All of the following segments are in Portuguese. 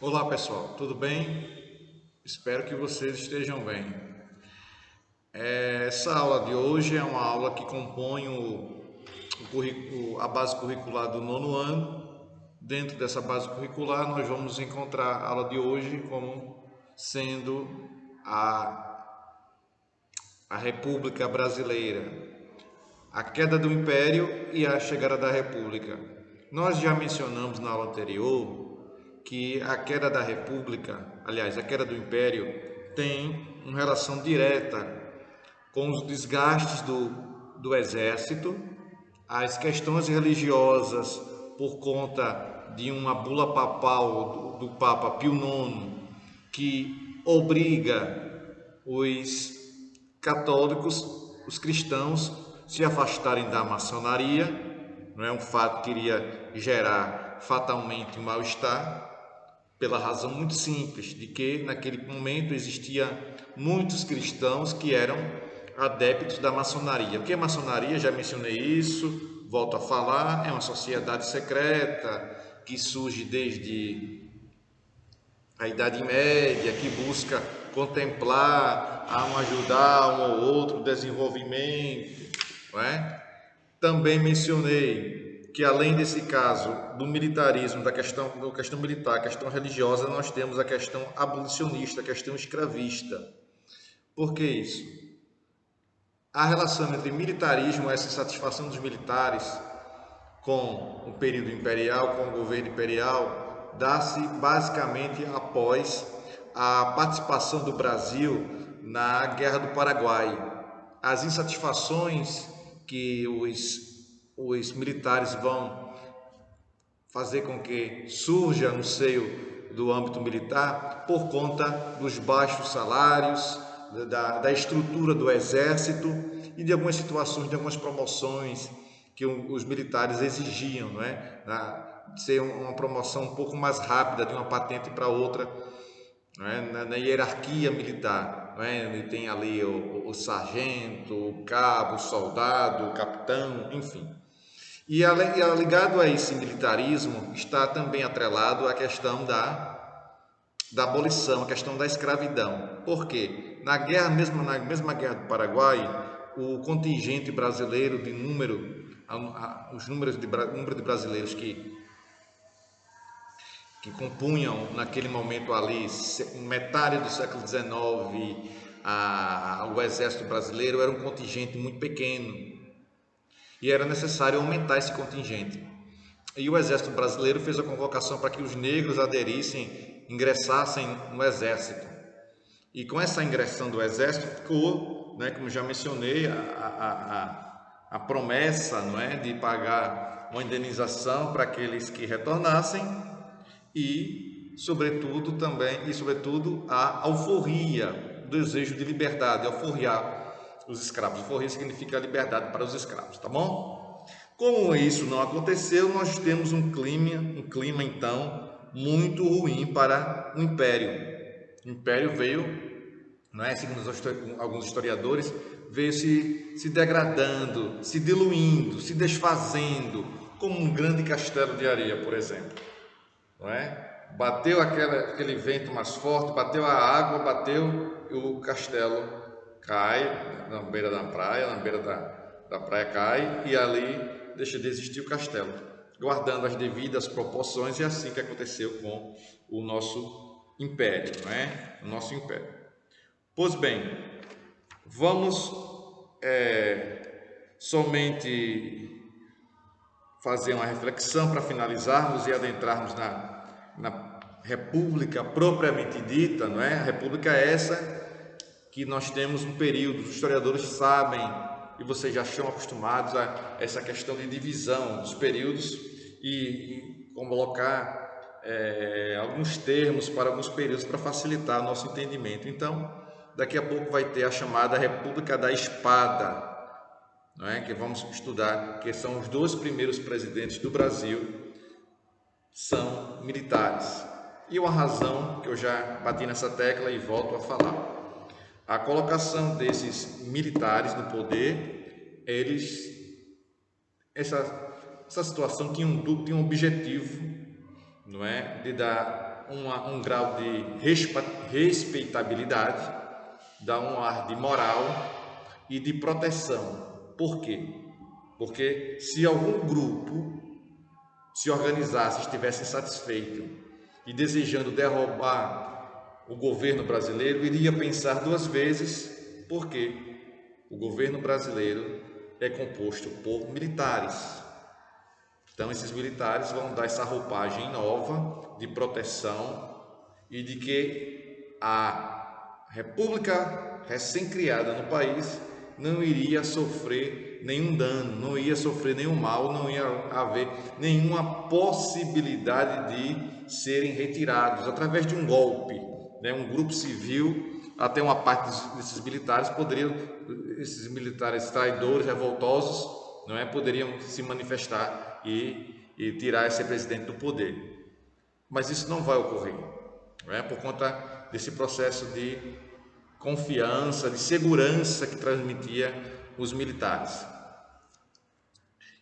Olá pessoal, tudo bem? Espero que vocês estejam bem. Essa aula de hoje é uma aula que compõe a base curricular do nono ano. Dentro dessa base curricular, nós vamos encontrar a aula de hoje como sendo a, a República Brasileira, a queda do Império e a chegada da República. Nós já mencionamos na aula anterior que a queda da República, aliás, a queda do Império, tem uma relação direta com os desgastes do exército, as questões religiosas por conta de uma bula papal do Papa Pio IX, que obriga os católicos, os cristãos, se afastarem da maçonaria. Não é um fato que iria gerar fatalmente um mal-estar, pela razão muito simples de que naquele momento existia muitos cristãos que eram adeptos da maçonaria. O que é maçonaria? Já mencionei isso, volto a falar, é uma sociedade secreta que surge desde a Idade Média, que busca contemplar, ajudar um ou outro desenvolvimento, não é? Também mencionei que além desse caso do militarismo, da questão militar, questão religiosa, nós temos a questão abolicionista, a questão escravista. Por que isso? A relação entre militarismo, essa satisfação dos militares com o período imperial, com o governo imperial, dá-se basicamente após a participação do Brasil na Guerra do Paraguai. As insatisfações que os militares vão fazer com que surja no seio do âmbito militar por conta dos baixos salários, da estrutura do exército e de algumas situações, de algumas promoções que os militares exigiam, não é? De ser uma promoção um pouco mais rápida de uma patente para outra, não é? Na hierarquia militar, não é? Ele tem ali o sargento, o cabo, o soldado, o capitão, enfim. E ligado a esse militarismo está também atrelado a questão da abolição, a questão da escravidão. Por quê? Na mesma guerra do Paraguai, o contingente brasileiro de número, número de brasileiros que compunham naquele momento ali, metade do século XIX, o exército brasileiro era um contingente muito pequeno e era necessário aumentar esse contingente. E o exército brasileiro fez a convocação para que os negros aderissem, ingressassem no exército. E com essa ingressão do exército ficou, né, como já mencionei, a promessa, não é, de pagar uma indenização para aqueles que retornassem sobretudo a alforria, o desejo de liberdade, alforriar os escravos. Alforria significa liberdade para os escravos, tá bom? Como isso não aconteceu, nós temos um clima então muito ruim para o Império. O Império veio, não é, segundo alguns historiadores, veio se degradando, se diluindo, se desfazendo, como um grande castelo de areia, por exemplo. Não é? Bateu aquele vento mais forte, bateu a água, bateu e o castelo cai na beira da praia, na beira da praia cai e ali deixa de existir o castelo, guardando as devidas proporções, e é assim que aconteceu com o nosso império, não é? O nosso império. Pois bem, vamos somente fazer uma reflexão para finalizarmos e adentrarmos na República propriamente dita, não é? A República é essa que nós temos um período, os historiadores sabem, e vocês já estão acostumados a essa questão de divisão dos períodos e colocar alguns termos para alguns períodos para facilitar o nosso entendimento. Então, daqui a pouco vai ter a chamada República da Espada, não é? Que vamos estudar, que são os dois primeiros presidentes do Brasil, são militares. E uma razão que eu já bati nessa tecla e volto a falar: a colocação desses militares no poder, essa situação tinha um objetivo, não é, de dar um grau de respeitabilidade, dá um ar de moral e de proteção. Por quê? Porque se algum grupo se organizasse, estivesse insatisfeito e desejando derrubar o governo brasileiro, iria pensar duas vezes, porque o governo brasileiro é composto por militares. Então, esses militares vão dar essa roupagem nova de proteção e de que a República recém-criada no país não iria sofrer nenhum dano, não ia sofrer nenhum mal, não ia haver nenhuma possibilidade de serem retirados através de um golpe, né? Um grupo civil, até uma parte desses militares poderiam, esses militares traidores, revoltosos, não é, poderiam se manifestar e tirar esse presidente do poder. Mas isso não vai ocorrer, não é, por conta desse processo de confiança, de segurança que transmitia os militares.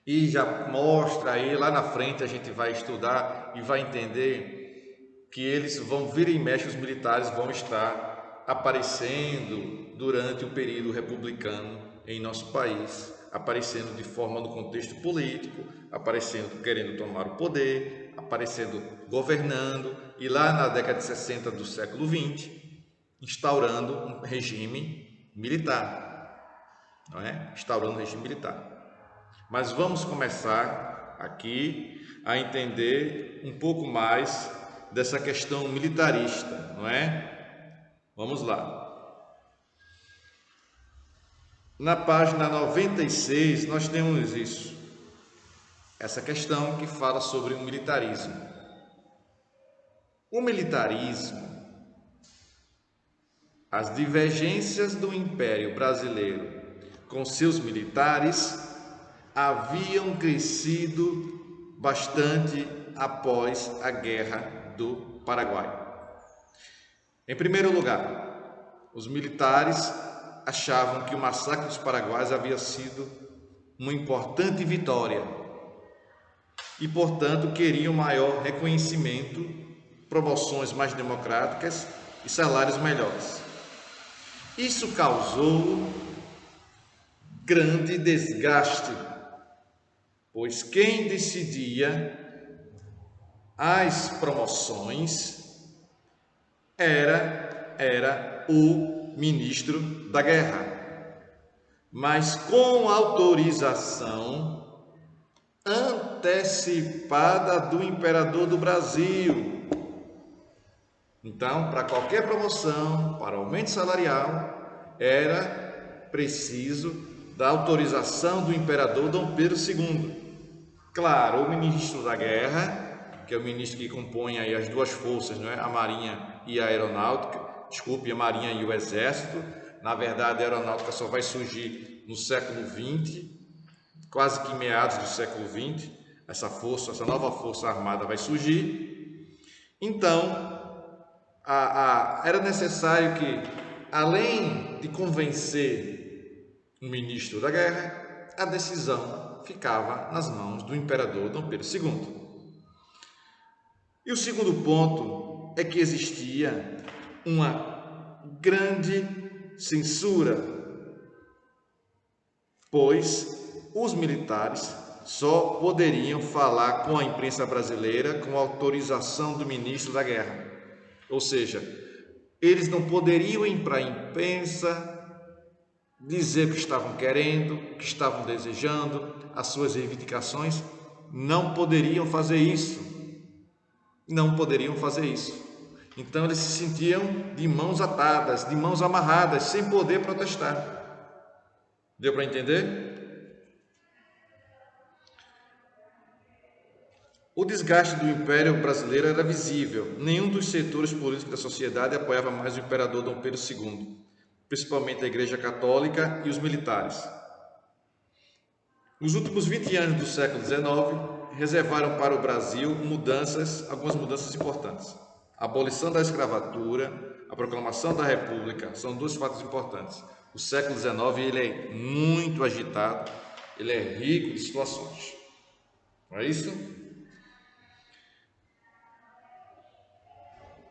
E já mostra aí, lá na frente a gente vai estudar e vai entender que eles vão vir e mexe, os militares vão estar aparecendo durante o período republicano em nosso país, aparecendo de forma no contexto político, aparecendo querendo tomar o poder, aparecendo governando, e lá na década de 60 do século XX, instaurando um regime militar, não é? Instaurando um regime militar. Mas vamos começar aqui a entender um pouco mais dessa questão militarista, não é? Vamos lá. Na página 96 nós temos isso, essa questão que fala sobre o militarismo. O militarismo, as divergências do Império Brasileiro com seus militares haviam crescido bastante após a Guerra do Paraguai. Em primeiro lugar, os militares achavam que o massacre dos paraguaios havia sido uma importante vitória e, portanto, queriam maior reconhecimento, promoções mais democráticas e salários melhores. Isso causou grande desgaste, pois quem decidia as promoções era o ministro da Guerra, mas com autorização antecipada do imperador do Brasil. Então, para qualquer promoção, para aumento salarial, era preciso da autorização do imperador Dom Pedro II. Claro, o ministro da Guerra, que é o ministro que compõe aí as duas forças, não é? A Marinha e a Aeronáutica, a Marinha e o Exército. Na verdade, a Aeronáutica só vai surgir no século XX, quase que meados do século XX, essa nova força armada vai surgir. Então, era necessário que, além de convencer o ministro da Guerra, a decisão ficava nas mãos do imperador Dom Pedro II. E o segundo ponto é que existia uma grande censura, pois os militares só poderiam falar com a imprensa brasileira com autorização do ministro da Guerra. Ou seja, eles não poderiam ir para a imprensa dizer o que estavam querendo, o que estavam desejando, as suas reivindicações. Não poderiam fazer isso. Não poderiam fazer isso. Então eles se sentiam de mãos atadas, de mãos amarradas, sem poder protestar. Deu para entender? O desgaste do Império Brasileiro era visível. Nenhum dos setores políticos da sociedade apoiava mais o imperador Dom Pedro II, principalmente a Igreja Católica e os militares. Os últimos 20 anos do século XIX reservaram para o Brasil algumas mudanças importantes. A abolição da escravatura, a proclamação da República são dois fatos importantes. O século XIX ele é muito agitado, ele é rico de situações. Não é isso?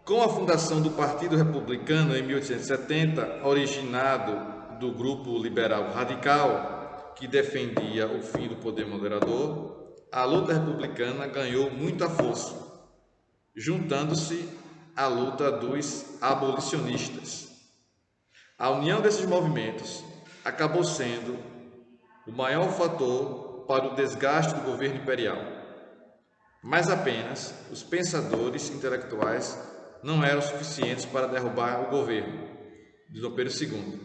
Com a fundação do Partido Republicano em 1870, originado do grupo liberal radical, que defendia o fim do poder moderador, a luta republicana ganhou muita força, juntando-se à luta dos abolicionistas. A união desses movimentos acabou sendo o maior fator para o desgaste do governo imperial, mas apenas os pensadores intelectuais não eram suficientes para derrubar o governo de Dom Pedro II.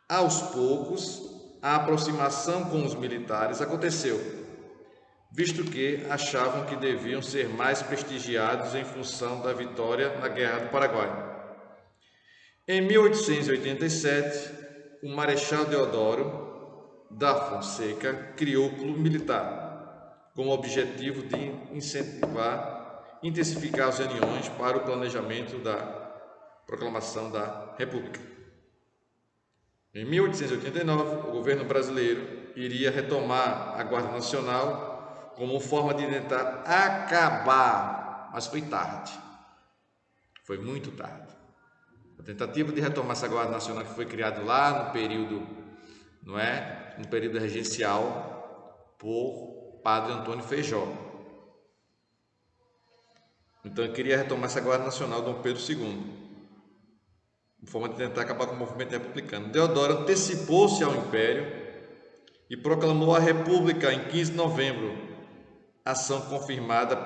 Aos poucos, a aproximação com os militares aconteceu, visto que achavam que deviam ser mais prestigiados em função da vitória na Guerra do Paraguai. Em 1887, o Marechal Deodoro da Fonseca criou o Clube Militar, com o objetivo de intensificar as reuniões para o planejamento da proclamação da República. Em 1889, o governo brasileiro iria retomar a Guarda Nacional como forma de tentar acabar, mas foi tarde. Foi muito tarde. A tentativa de retomar essa Guarda Nacional que foi criada lá no período, no período regencial por Padre Antônio Feijó. Então ele queria retomar essa Guarda Nacional de Dom Pedro II, de forma de tentar acabar com o movimento republicano. Deodoro antecipou-se ao Império e proclamou a República em 15 de novembro, ação confirmada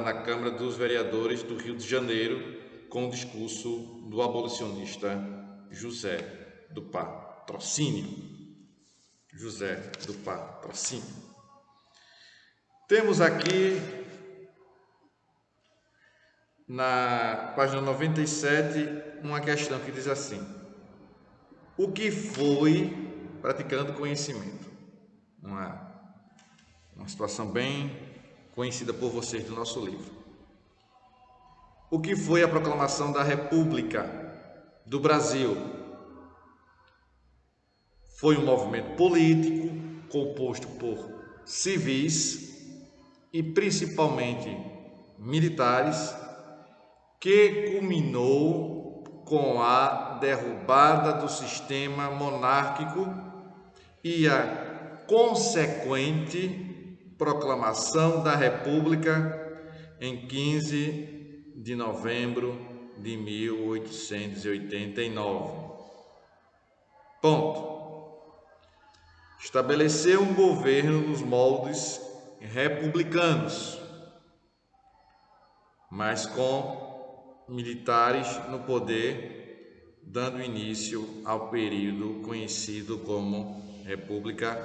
na Câmara dos Vereadores do Rio de Janeiro, com o discurso do abolicionista José do Patrocínio. Temos aqui na página 97, uma questão que diz assim: o que foi praticando conhecimento? Uma situação bem conhecida por vocês do nosso livro. O que foi a proclamação da República do Brasil? Foi um movimento político composto por civis e principalmente militares, que culminou com a derrubada do sistema monárquico e a consequente proclamação da República em 15 de novembro de 1889. Ponto. Estabeleceu um governo nos moldes republicanos, mas com militares no poder, dando início ao período conhecido como República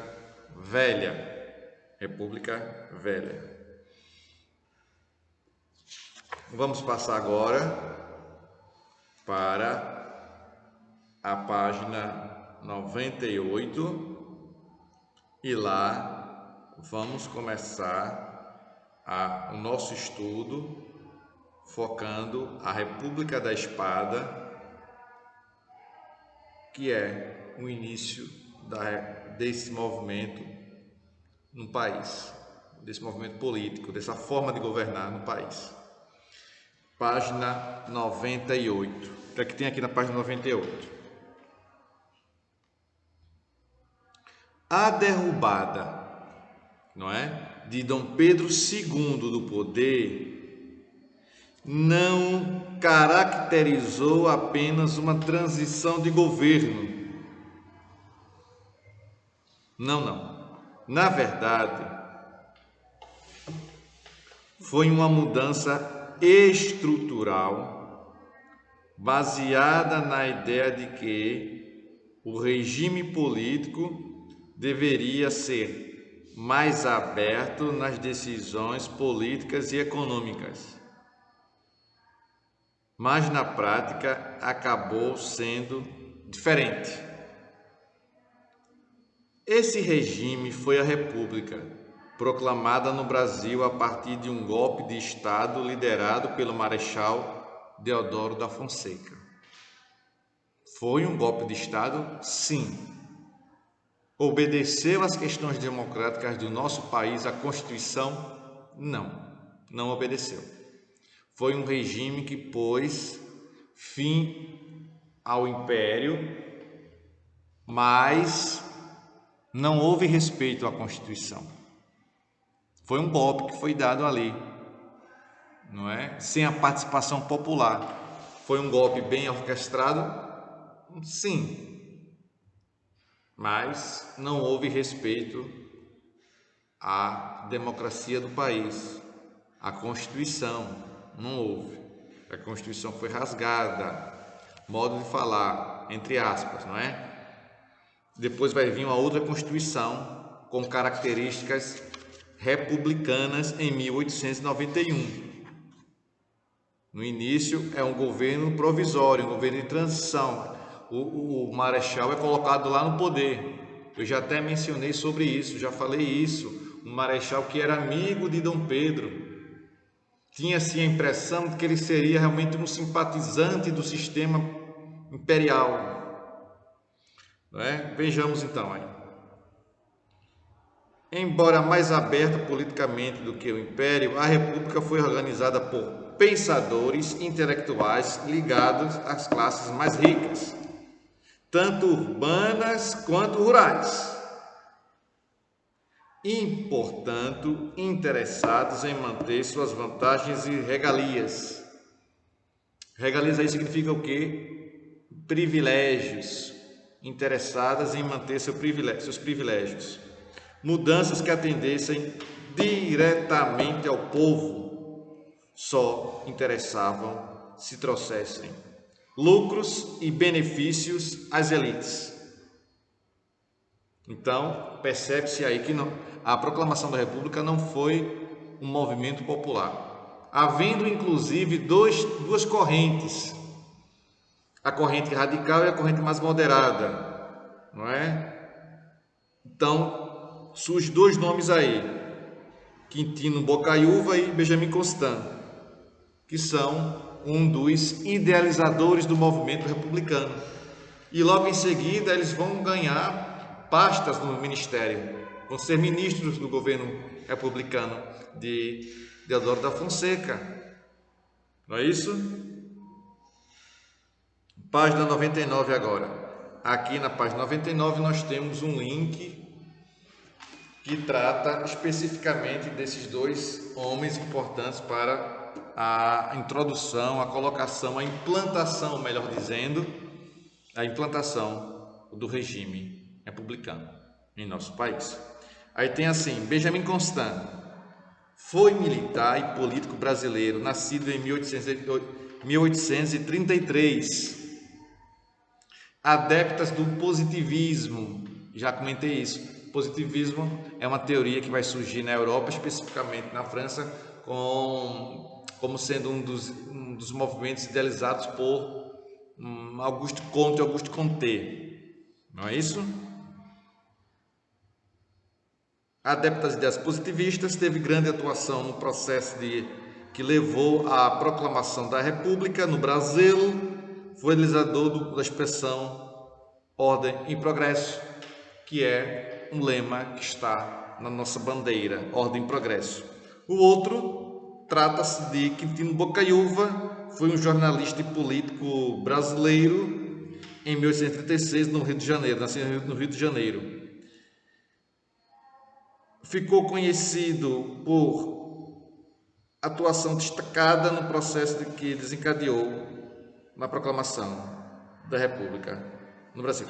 Velha. República Velha. Vamos passar agora para a página 98 e lá vamos começar o nosso estudo focando a República da Espada, que é o início desse movimento no país, desse movimento político, dessa forma de governar no país. Página 98. O que é que tem aqui na página 98? A derrubada, de Dom Pedro II do poder não caracterizou apenas uma transição de governo. Não. Na verdade, foi uma mudança estrutural baseada na ideia de que o regime político deveria ser mais aberto nas decisões políticas e econômicas. Mas na prática acabou sendo diferente. Esse regime foi a República, proclamada no Brasil a partir de um golpe de Estado liderado pelo Marechal Deodoro da Fonseca. Foi um golpe de Estado? Sim. Obedeceu às questões democráticas do nosso país, à Constituição? Não obedeceu. foi um regime que pôs fim ao império, mas não houve respeito à Constituição. Foi um golpe que foi dado ali, não é? Sem a participação popular. Foi um golpe bem orquestrado? Sim, mas não houve respeito à democracia do país, à Constituição, não houve. A Constituição foi rasgada, modo de falar, entre aspas, não é? Depois vai vir uma outra Constituição com características republicanas em 1891. No início é um governo provisório, um governo de transição. O Marechal é colocado lá no poder. Eu já até mencionei sobre isso, já falei isso. Um Marechal que era amigo de Dom Pedro. Tinha-se a impressão de que ele seria realmente um simpatizante do sistema imperial. Não é? Vejamos então aí. Embora mais aberta politicamente do que o Império, a República foi organizada por pensadores intelectuais ligados às classes mais ricas, tanto urbanas quanto rurais, e, portanto, interessados em manter suas vantagens e regalias. Regalias aí significa o quê? Privilégios, interessadas em manter seus privilégios. Mudanças que atendessem diretamente ao povo só interessavam se trouxessem lucros e benefícios às elites. Então, percebe-se aí que a proclamação da República não foi um movimento popular, havendo inclusive duas correntes, a corrente radical e a corrente mais moderada, não é? Então, surgem dois nomes aí, Quintino Bocaiúva e Benjamin Constant, que são um dos idealizadores do movimento republicano. E logo em seguida eles vão ganhar pastas no ministério, vão ser ministros do governo republicano de Deodoro da Fonseca. Não é isso? Página 99 agora. Aqui na página 99 nós temos um link que trata especificamente desses dois homens importantes para a introdução, a colocação, a implantação, melhor dizendo, a implantação do regime republicano em nosso país. Aí tem assim, Benjamin Constant foi militar e político brasileiro, nascido em 1833, adeptas do positivismo, já comentei isso. Positivismo é uma teoria que vai surgir na Europa, especificamente na França, como sendo um dos movimentos idealizados por Auguste Comte e Auguste Comte. Não é isso? Adepto das ideias positivistas, teve grande atuação no processo que levou à proclamação da República no Brasil. Foi idealizador da expressão ordem e progresso, que é um lema que está na nossa bandeira, ordem e progresso. O outro trata-se de Quintino Bocaiúva, foi um jornalista e político brasileiro em 1836 no Rio de Janeiro, nasceu no Rio de Janeiro. Ficou conhecido por atuação destacada no processo que desencadeou na proclamação da República no Brasil.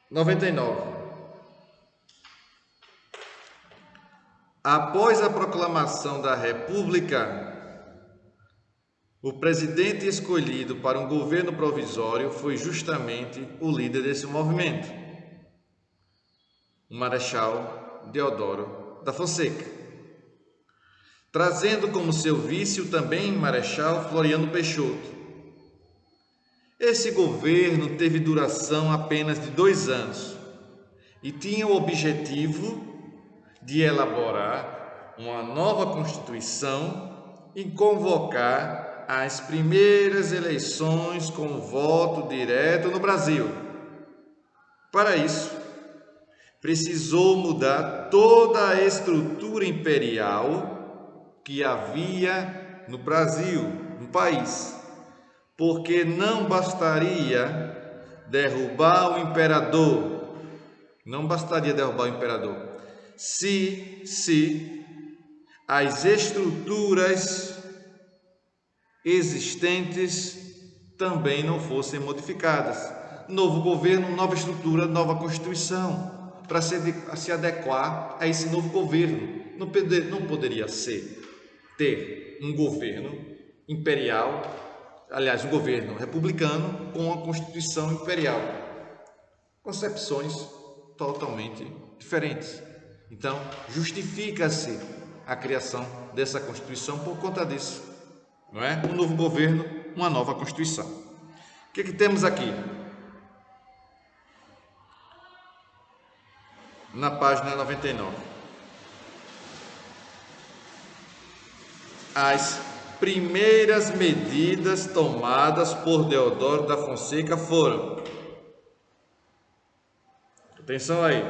99. Após a proclamação da República, o presidente escolhido para um governo provisório foi justamente o líder desse movimento, o Marechal Deodoro da Fonseca, trazendo como seu vice o também Marechal Floriano Peixoto. Esse governo teve duração apenas de 2 anos e tinha o objetivo de elaborar uma nova Constituição e convocar as primeiras eleições com voto direto no Brasil. Para isso, precisou mudar toda a estrutura imperial que havia no Brasil, no país, porque não bastaria derrubar o imperador, se as estruturas existentes também não fossem modificadas. Novo governo, nova estrutura, nova Constituição, para se adequar a esse novo governo. Não poderia ter um governo imperial, aliás, um governo republicano com uma Constituição imperial. Concepções totalmente diferentes. Então, justifica-se a criação dessa Constituição por conta disso. Não é? Um novo governo, uma nova Constituição. O que temos aqui? Na página 99. As primeiras medidas tomadas por Deodoro da Fonseca foram, atenção aí,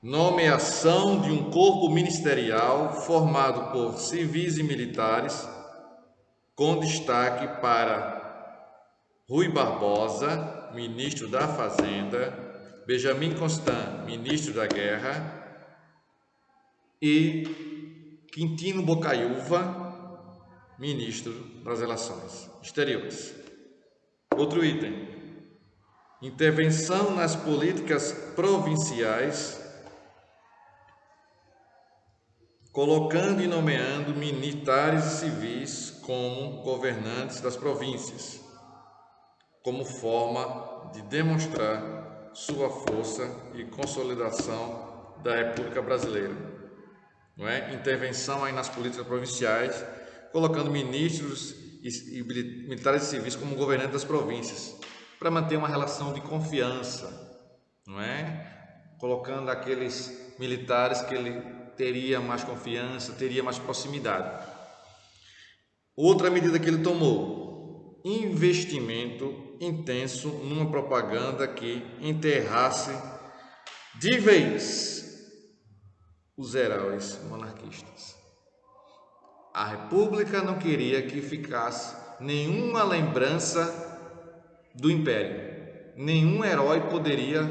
nomeação de um corpo ministerial formado por civis e militares, com destaque para Rui Barbosa, ministro da Fazenda, Benjamin Constant, ministro da Guerra, e Quintino Bocaiúva, ministro das Relações Exteriores. Outro item: intervenção nas políticas provinciais, colocando e nomeando militares e civis como governantes das províncias, como forma de demonstrar sua força e consolidação da República Brasileira. Não é? Intervenção aí nas políticas provinciais, colocando ministros e militares e civis como governantes das províncias, para manter uma relação de confiança, não é? Colocando aqueles militares que ele teria mais confiança, teria mais proximidade. Outra medida que ele tomou: investimento intenso numa propaganda que enterrasse de vez os heróis monarquistas. A República não queria que ficasse nenhuma lembrança do Império. Nenhum herói poderia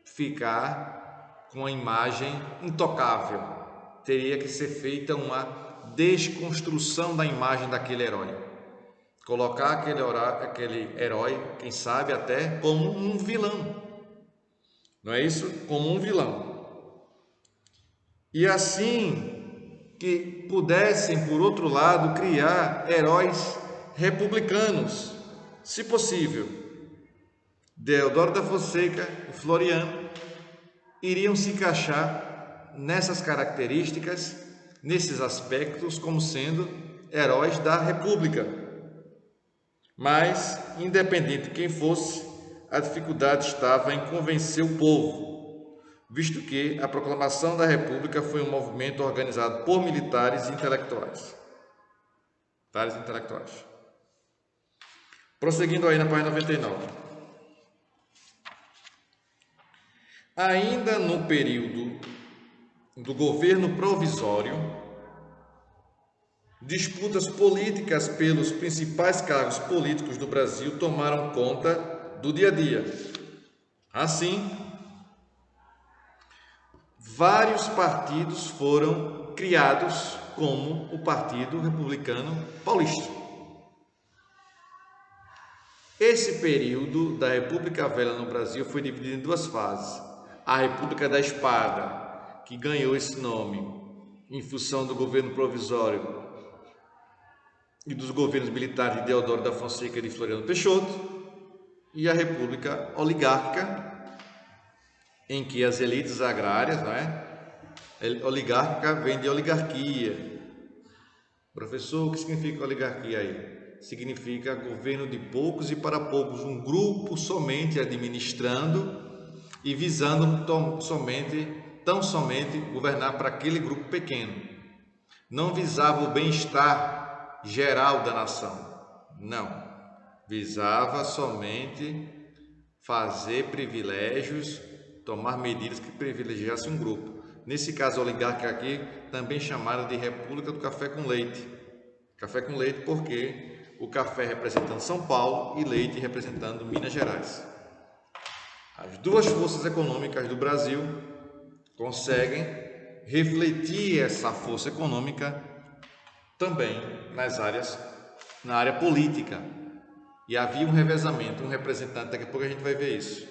ficar com a imagem intocável. Teria que ser feita uma desconstrução da imagem daquele herói. Colocar aquele herói, quem sabe até como um vilão. Não é isso? Como um vilão. E assim que pudessem, por outro lado, criar heróis republicanos, se possível. Deodoro da Fonseca e Floriano iriam se encaixar nessas características, nesses aspectos, como sendo heróis da República. Mas, independente de quem fosse, a dificuldade estava em convencer o povo, visto que a proclamação da República foi um movimento organizado por militares e intelectuais. Prosseguindo aí na página 99. Ainda no período do governo provisório, disputas políticas pelos principais cargos políticos do Brasil tomaram conta do dia a dia. Assim, vários partidos foram criados, como o Partido Republicano Paulista. Esse período da República Velha no Brasil foi dividido em duas fases. A República da Espada, que ganhou esse nome em função do governo provisório e dos governos militares de Deodoro da Fonseca e de Floriano Peixoto, e a República Oligárquica, em que as elites agrárias, não é? Oligárquica vem de oligarquia. Professor, o que significa oligarquia aí? Significa governo de poucos e para poucos, um grupo somente administrando e visando tão somente governar para aquele grupo pequeno. Não visava o bem-estar geral da nação, não. Visava somente fazer privilégios, tomar medidas que privilegiassem um grupo. nesse caso oligárquica aqui, também chamada de República do Café com Leite. Café com leite porque o café representando São Paulo e leite representando Minas Gerais. As duas forças econômicas do Brasil conseguem refletir essa força econômica também na área política. E havia um revezamento, um representante, daqui a pouco a gente vai ver isso,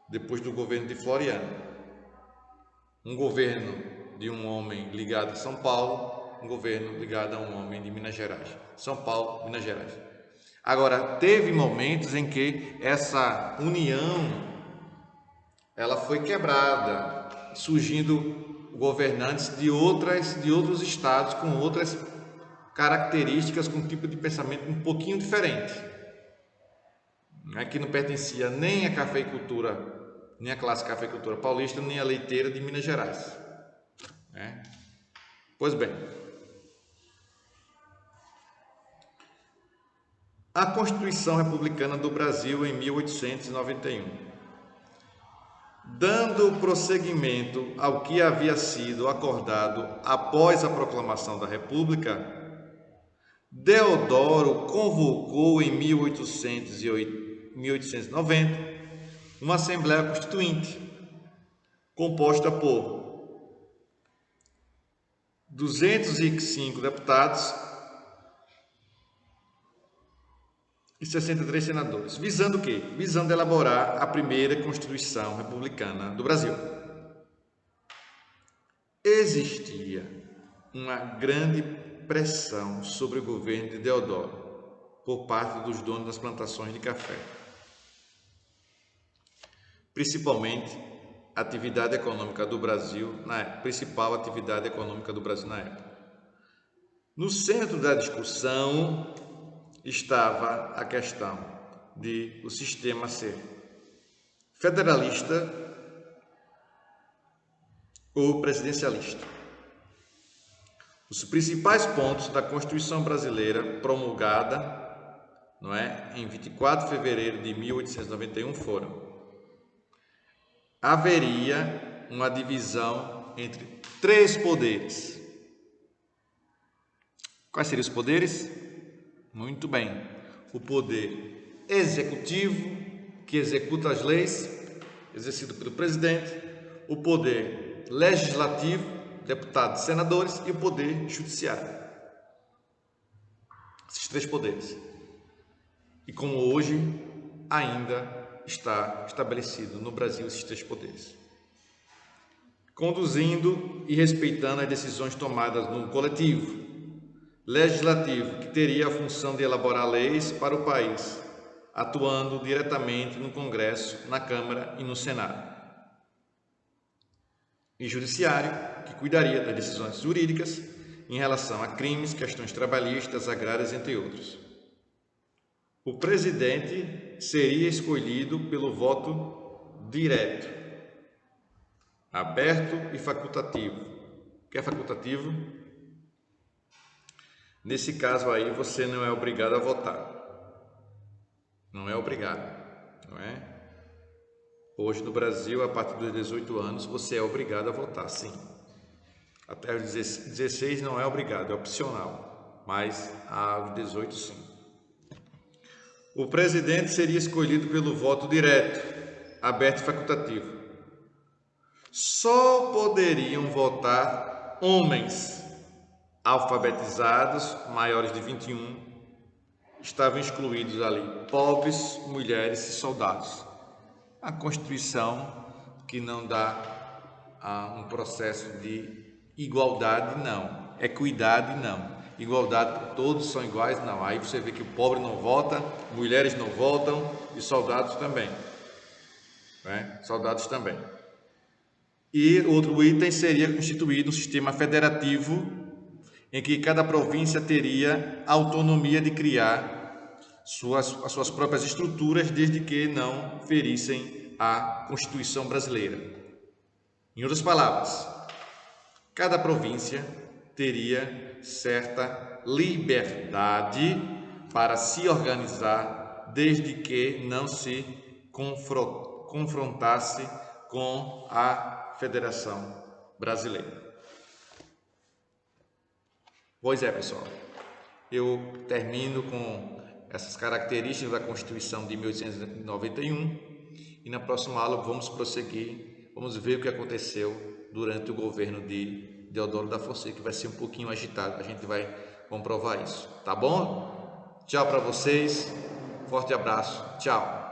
depois do governo de Floriano. Um governo de um homem ligado a São Paulo, um governo ligado a um homem de Minas Gerais. São Paulo, Minas Gerais. Agora, teve momentos em que essa união ela foi quebrada, surgindo governantes de outros estados com outras características, com um tipo de pensamento um pouquinho diferente, que não pertencia nem à cafeicultura, nem à classe cafeicultura paulista, nem à leiteira de Minas Gerais. Pois bem, a Constituição Republicana do Brasil em 1891. Dando prosseguimento ao que havia sido acordado após a proclamação da República, Deodoro convocou em 1890 uma Assembleia Constituinte, composta por 205 deputados e 63 senadores, visando o quê? Visando elaborar a primeira Constituição Republicana do Brasil. Existia uma grande pressão sobre o governo de Deodoro por parte dos donos das plantações de café, principalmente a atividade econômica do Brasil, principal atividade econômica do Brasil na época. No centro da discussão estava a questão de o sistema ser federalista ou presidencialista. Os principais pontos da Constituição brasileira promulgada, em 24 de fevereiro de 1891 foram: haveria uma divisão entre 3 poderes. Quais seriam os poderes? Muito bem, o poder executivo, que executa as leis, exercido pelo presidente, o poder legislativo, deputados e senadores, e o poder judiciário. Esses 3 poderes. E como hoje ainda está estabelecido no Brasil esses 3 poderes, conduzindo e respeitando as decisões tomadas no coletivo. Legislativo, que teria a função de elaborar leis para o país, atuando diretamente no Congresso, na Câmara e no Senado. E judiciário, que cuidaria das decisões jurídicas em relação a crimes, questões trabalhistas, agrárias, entre outros. O presidente seria escolhido pelo voto direto, aberto e facultativo. O que é facultativo? Nesse caso aí, você não é obrigado a votar. Não é obrigado, Hoje no Brasil, a partir dos 18 anos, você é obrigado a votar, sim. Até os 16 não é obrigado, é opcional, mas aos 18 sim. O presidente seria escolhido pelo voto direto, aberto e facultativo. Só poderiam votar homens alfabetizados, maiores de 21, estavam excluídos ali pobres, mulheres e soldados. A Constituição que não dá um processo de igualdade, não. Equidade, não. Igualdade, todos são iguais, não. Aí você vê que o pobre não vota, mulheres não votam e soldados também. Soldados também. E outro item seria constituído um sistema federativo em que cada província teria autonomia de criar as suas próprias estruturas, desde que não ferissem a Constituição brasileira. Em outras palavras, cada província teria certa liberdade para se organizar, desde que não se confrontasse com a Federação brasileira. Pois é, pessoal, eu termino com essas características da Constituição de 1891 e na próxima aula vamos prosseguir, vamos ver o que aconteceu durante o governo de Deodoro da Fonseca, que vai ser um pouquinho agitado, a gente vai comprovar isso, tá bom? Tchau para vocês, forte abraço, tchau!